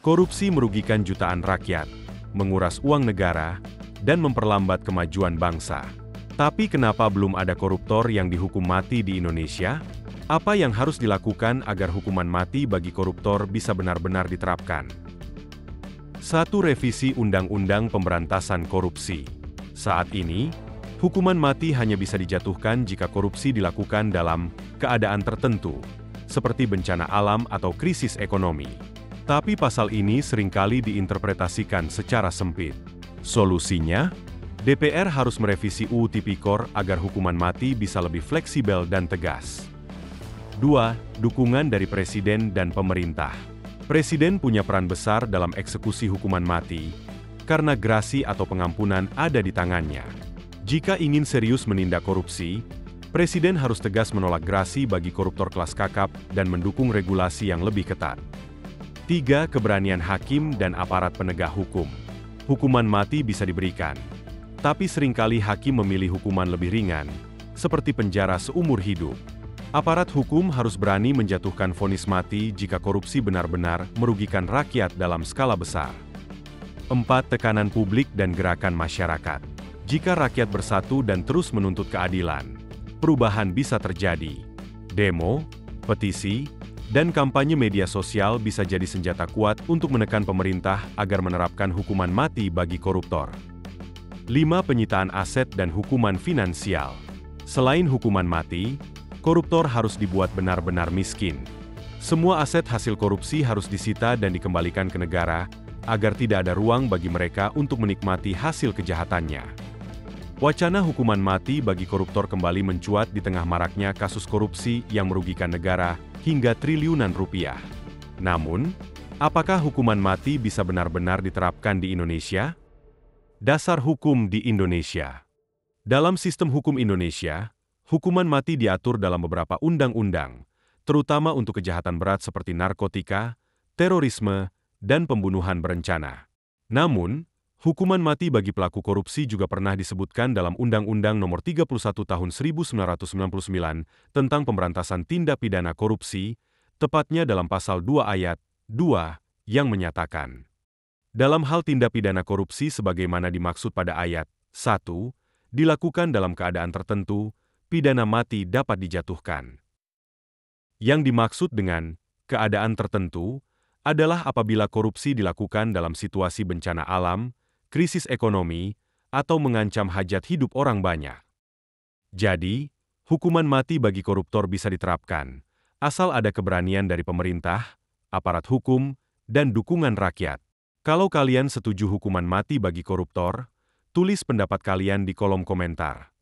Korupsi merugikan jutaan rakyat, menguras uang negara, dan memperlambat kemajuan bangsa. Tapi kenapa belum ada koruptor yang dihukum mati di Indonesia? Apa yang harus dilakukan agar hukuman mati bagi koruptor bisa benar-benar diterapkan? 1. Revisi Undang-Undang Pemberantasan Korupsi. Saat ini, hukuman mati hanya bisa dijatuhkan jika korupsi dilakukan dalam keadaan tertentu, seperti bencana alam atau krisis ekonomi. Tapi pasal ini seringkali diinterpretasikan secara sempit. Solusinya, DPR harus merevisi UU Tipikor agar hukuman mati bisa lebih fleksibel dan tegas. 2. Dukungan dari Presiden dan pemerintah. Presiden punya peran besar dalam eksekusi hukuman mati, karena grasi atau pengampunan ada di tangannya. Jika ingin serius menindak korupsi, Presiden harus tegas menolak grasi bagi koruptor kelas kakap dan mendukung regulasi yang lebih ketat. 3. Keberanian hakim dan aparat penegak hukum. Hukuman mati bisa diberikan, tapi seringkali hakim memilih hukuman lebih ringan, seperti penjara seumur hidup. Aparat hukum harus berani menjatuhkan vonis mati jika korupsi benar-benar merugikan rakyat dalam skala besar. 4. Tekanan publik dan gerakan masyarakat. Jika rakyat bersatu dan terus menuntut keadilan, perubahan bisa terjadi. Demo, petisi, dan kampanye media sosial bisa jadi senjata kuat untuk menekan pemerintah agar menerapkan hukuman mati bagi koruptor. 5. Penyitaan aset dan hukuman finansial. Selain hukuman mati, koruptor harus dibuat benar-benar miskin. Semua aset hasil korupsi harus disita dan dikembalikan ke negara, agar tidak ada ruang bagi mereka untuk menikmati hasil kejahatannya. Wacana hukuman mati bagi koruptor kembali mencuat di tengah maraknya kasus korupsi yang merugikan negara hingga triliunan rupiah. Namun, apakah hukuman mati bisa benar-benar diterapkan di Indonesia? Dasar hukum di Indonesia. Dalam sistem hukum Indonesia, hukuman mati diatur dalam beberapa undang-undang, terutama untuk kejahatan berat seperti narkotika, terorisme, dan pembunuhan berencana. Namun, hukuman mati bagi pelaku korupsi juga pernah disebutkan dalam Undang-Undang Nomor 31 Tahun 1999 tentang Pemberantasan Tindak Pidana Korupsi, tepatnya dalam Pasal 2 Ayat 2, yang menyatakan, dalam hal tindak pidana korupsi sebagaimana dimaksud pada ayat 1, dilakukan dalam keadaan tertentu, pidana mati dapat dijatuhkan. Yang dimaksud dengan keadaan tertentu adalah apabila korupsi dilakukan dalam situasi bencana alam, krisis ekonomi, atau mengancam hajat hidup orang banyak. Jadi, hukuman mati bagi koruptor bisa diterapkan, asal ada keberanian dari pemerintah, aparat hukum, dan dukungan rakyat. Kalau kalian setuju hukuman mati bagi koruptor, tulis pendapat kalian di kolom komentar.